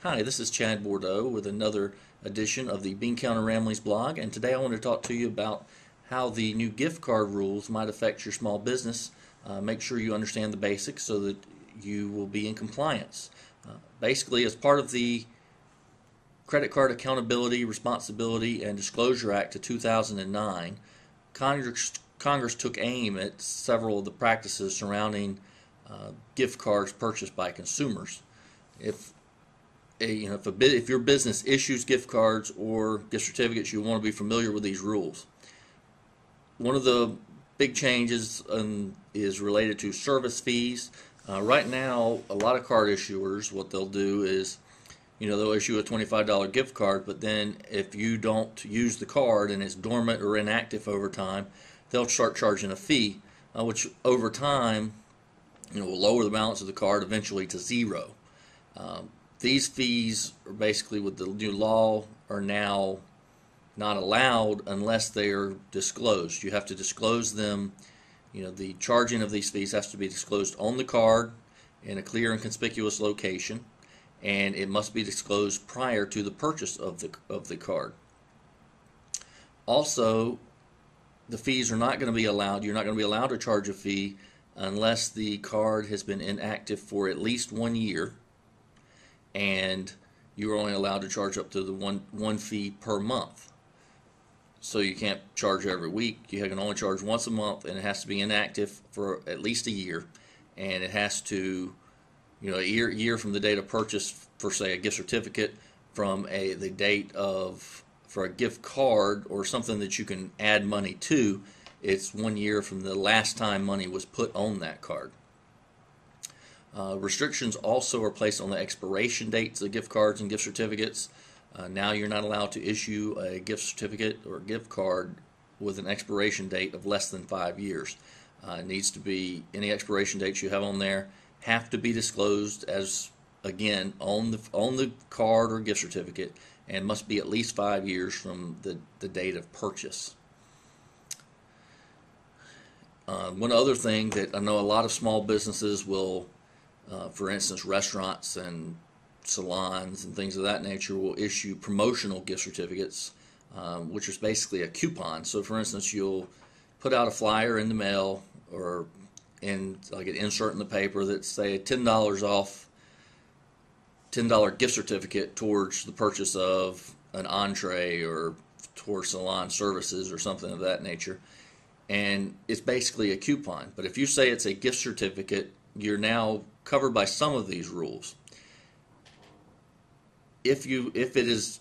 Hi, this is Chad Bordeaux with another edition of the Bean Counter Ramblings blog, and today I want to talk to you about how the new gift card rules might affect your small business. Make sure you understand the basics so that you will be in compliance. Basically, as part of the Credit Card Accountability, Responsibility, and Disclosure Act of 2009, Congress took aim at several of the practices surrounding gift cards purchased by consumers. If your business issues gift cards or gift certificates, you want to be familiar with these rules. One of the big changes is related to service fees. Right now, a lot of card issuers, what they'll do is, they'll issue a $25 gift card, but then if you don't use the card and it's dormant or inactive over time, they'll start charging a fee, which over time, will lower the balance of the card eventually to zero. These fees are basically, with the new law, are now not allowed unless they are disclosed. You have to disclose them. The charging of these fees has to be disclosed on the card in a clear and conspicuous location, and it must be disclosed prior to the purchase of the card. Also, the fees are not going to be allowed. You're not going to be allowed to charge a fee unless the card has been inactive for at least 1 year, and you're only allowed to charge up to the one fee per month. So you can't charge every week. You can only charge once a month, and it has to be inactive for at least a year, and it has to, a year from the date of purchase for, say, a gift certificate, from the date for a gift card or something that you can add money to. It's 1 year from the last time money was put on that card. Restrictions also are placed on the expiration dates of gift cards and gift certificates. Now you're not allowed to issue a gift certificate or gift card with an expiration date of less than 5 years. It needs to be, any expiration dates you have on there have to be disclosed as, again, on the card or gift certificate, and must be at least 5 years from the date of purchase. One other thing that I know a lot of small businesses will, for instance, restaurants and salons and things of that nature, will issue promotional gift certificates, which is basically a coupon. So, for instance, you'll put out a flyer in the mail or like an insert in the paper that's, say, $10 off, $10 gift certificate towards the purchase of an entree or towards salon services or something of that nature. And it's basically a coupon. But if you say it's a gift certificate, you're now covered by some of these rules. If it is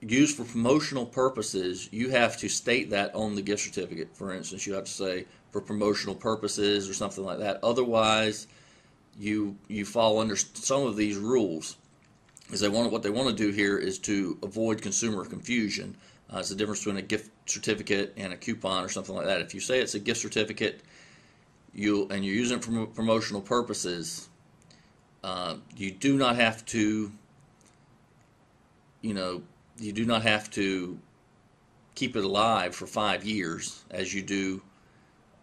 used for promotional purposes, you have to state that on the gift certificate. For instance, you have to say for promotional purposes or something like that. Otherwise, you fall under some of these rules. What they want to do here is to avoid consumer confusion. It's the difference between a gift certificate and a coupon or something like that. If you say it's a gift certificate, and you're using it for promotional purposes, you do not have to, you do not have to keep it alive for 5 years as you do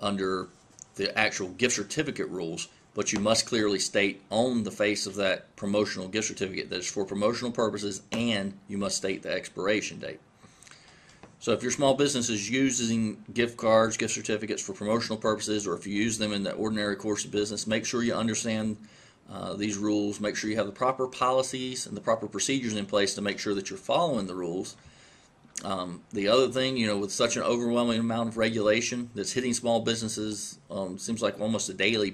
under the actual gift certificate rules, but you must clearly state on the face of that promotional gift certificate that it's for promotional purposes, and you must state the expiration date. So if your small business is using gift cards, gift certificates for promotional purposes, or if you use them in the ordinary course of business, make sure you understand these rules. Make sure you have the proper policies and the proper procedures in place to make sure that you're following the rules. The other thing, with such an overwhelming amount of regulation that's hitting small businesses, seems like almost a daily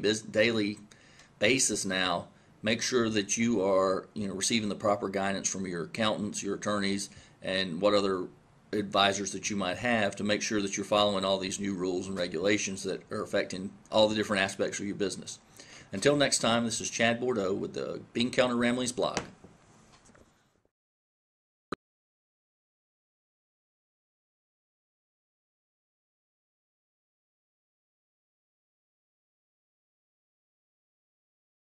basis now, make sure that you are receiving the proper guidance from your accountants, your attorneys, and what other advisors that you might have to make sure that you're following all these new rules and regulations that are affecting all the different aspects of your business. Until next time, this is Chad Bordeaux with the Bean Counter Ramblings blog.